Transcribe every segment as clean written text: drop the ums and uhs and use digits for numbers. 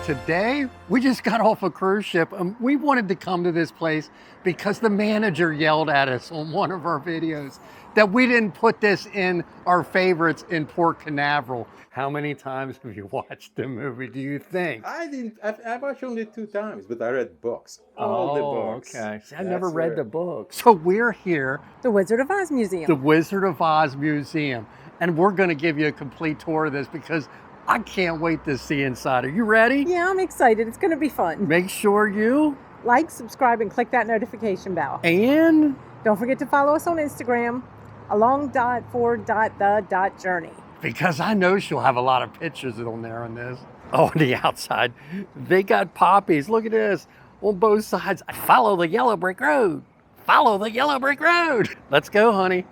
Today, we just got off a cruise ship and we wanted to come to this place because the manager yelled at us on one of our videos that we didn't put this in our favorites in Port Canaveral. How many times have you watched the movie, do you think? I didn't. I've watched only 2 times, but I read books. All the books. Okay. See, I never read the book. So we're here. The Wizard of Oz Museum. The Wizard of Oz Museum. And we're going to give you a complete tour of this because I can't wait to see inside. Are you ready? Yeah, I'm excited. It's going to be fun. Make sure you like, subscribe, and click that notification bell. And don't forget to follow us on Instagram, along.for.the.journey. Because I know she'll have a lot of pictures on there on this. Oh, on the outside, they got poppies. Look at this on both sides. Follow the yellow brick road. Follow the yellow brick road. Let's go, honey.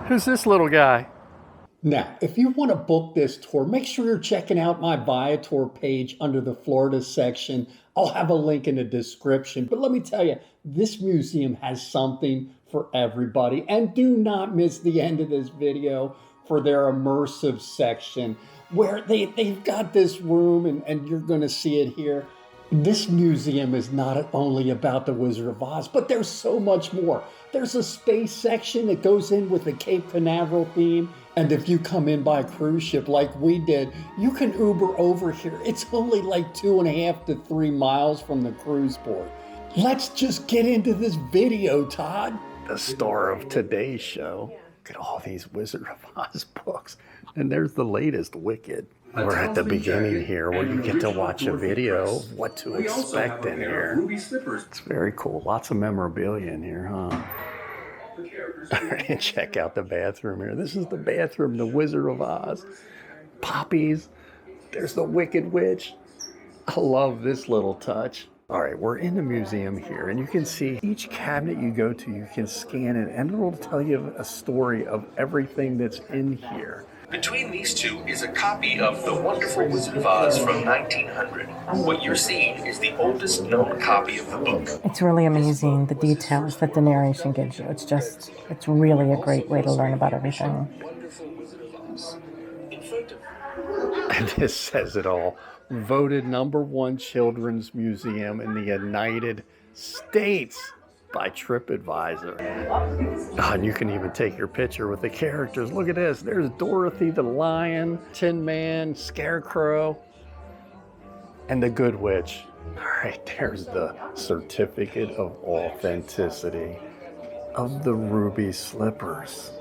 Who's this little guy? Now, if you want to book this tour, make sure you're checking out my Viator page under the Florida section. I'll have a link in the description. But let me tell you, this museum has something for everybody. And do not miss the end of this video for their immersive section, where they've got this room, and you're going to see it here. This museum is not only about the Wizard of Oz, but there's so much more. There's a space section that goes in with the Cape Canaveral theme. And if you come in by cruise ship like we did, you can Uber over here. It's only like 2.5 to 3 miles from the cruise port. Let's just get into this video, Todd. The star of today's show. Look at all these Wizard of Oz books. And there's the latest, Wicked. We're at the beginning here where you get to watch a video of what to expect in here. It's very cool. Lots of memorabilia in here, huh? All right, and check out the bathroom here. This is the bathroom, the Wizard of Oz. Poppies. There's the Wicked Witch. I love this little touch. All right, we're in the museum here, and you can see each cabinet you go to, you can scan it, and it'll tell you a story of everything that's in here. Between these two is a copy of The Wonderful Wizard of Oz from 1900. What you're seeing is the oldest known copy of the book. It's really amazing, the details that the narration gives you. It's really a great way to learn about everything. And this says it all. Voted #1 children's museum in the United States by TripAdvisor. Oh, and you can even take your picture with the characters. Look at this. There's Dorothy the Lion, Tin Man, Scarecrow, and the Good Witch. All right, there's the certificate of authenticity of the ruby slippers.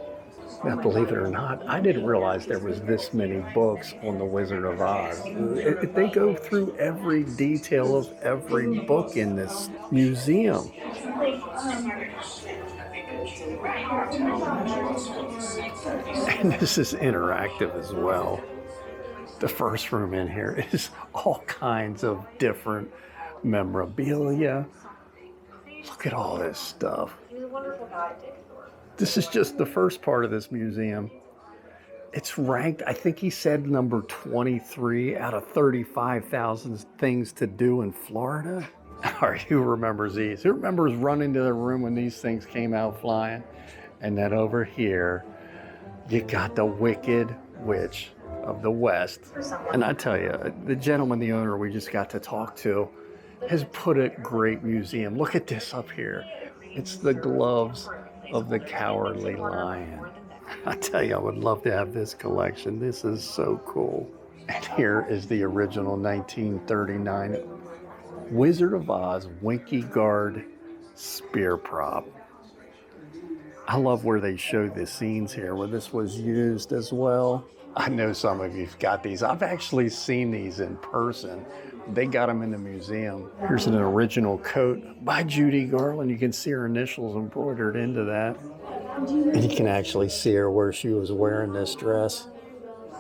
Now, believe it or not, I didn't realize there was this many books on the Wizard of Oz. They go through every detail of every book in this museum. And this is interactive as well. The first room in here is all kinds of different memorabilia. Look at all this stuff. This is just the first part of this museum. It's ranked, I think he said, number 23 out of 35,000 things to do in Florida. All right, who remembers these? Who remembers running to the room when these things came out flying? And then over here, you got the Wicked Witch of the West. And I tell you, the gentleman, the owner we just got to talk to, has put a great museum. Look at this up here. It's the gloves of the Cowardly Lion. I tell you, I would love to have this collection. This is so cool. And here is the original 1939 Wizard of Oz Winky Guard spear prop. I love where they show the scenes here where this was used as well. I know some of you've got these. I've actually seen these in person. They got them in the museum. Here's an original coat by Judy Garlands. You can see her initials embroidered into that. And you can actually see her where she was wearing this dress.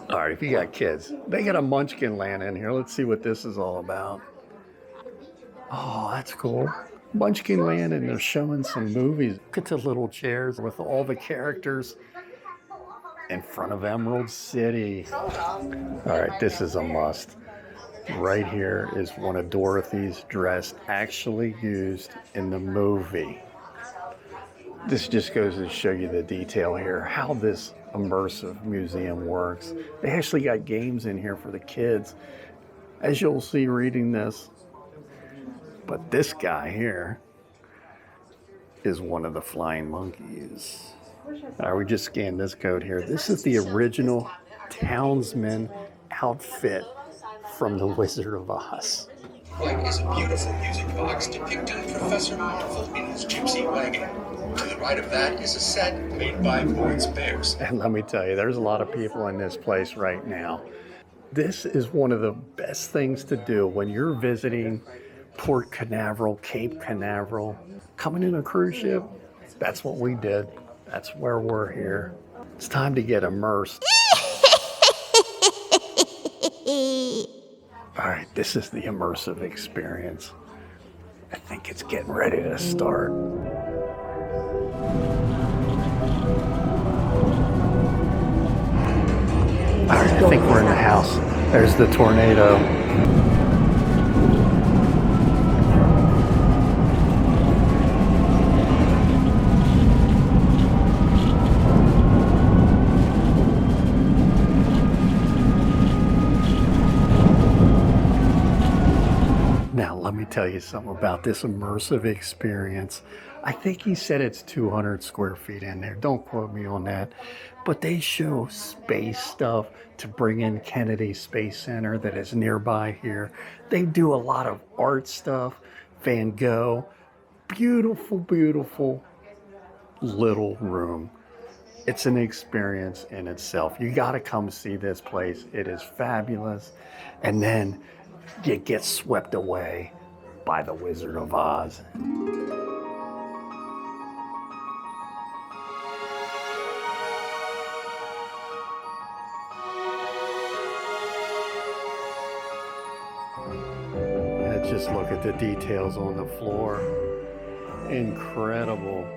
All right, if you got kids, they got a Munchkin Land in here. Let's see what this is all about. Oh, that's cool. Munchkin Land, and they're showing some movies. Look at the little chairs with all the characters in front of Emerald City. All right, this is a must. Right here is one of Dorothy's dress actually used in the movie. This just goes to show you the detail here, how this immersive museum works. They actually got games in here for the kids, as you'll see reading this. But this guy here is one of the flying monkeys. All right, we just scanned this code here. This is the original townsman outfit from The Wizard of Oz. Flight is a beautiful music box depicting Professor Marvel in his gypsy wagon. To the right of that is a set made by Maurice Bears. And let me tell you, there's a lot of people in this place right now. This is one of the best things to do when you're visiting Port Canaveral, Cape Canaveral. Coming in a cruise ship, that's what we did. That's where we're here. It's time to get immersed. All right, this is the immersive experience. I think it's getting ready to start. All right, I think we're in the house. There's the tornado. Now, let me tell you something about this immersive experience. I think he said it's 200 square feet in there. Don't quote me on that. But they show space stuff to bring in Kennedy Space Center that is nearby here. They do a lot of art stuff, Van Gogh. Beautiful, beautiful little room. It's an experience in itself. You got to come see this place. It is fabulous. And then you get swept away by the Wizard of Oz. Just look at the details on the floor. Incredible.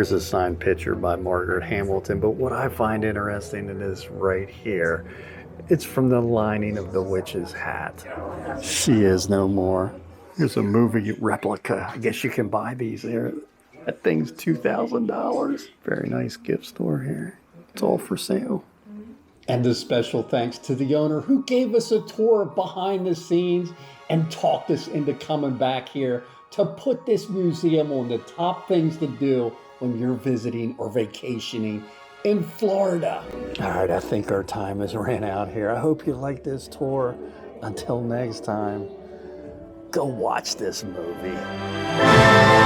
Here's a signed picture by Margaret Hamilton, but what I find interesting in this right here, it's from the lining of the witch's hat. She is no more. Here's a movie replica. I guess you can buy these there. That thing's $2,000. Very nice gift store here. It's all for sale. And a special thanks to the owner who gave us a tour behind the scenes and talked us into coming back here to put this museum on the top things to do when you're visiting or vacationing in Florida. All right, I think our time has ran out here. I hope you like this tour. Until next time, Go watch this movie.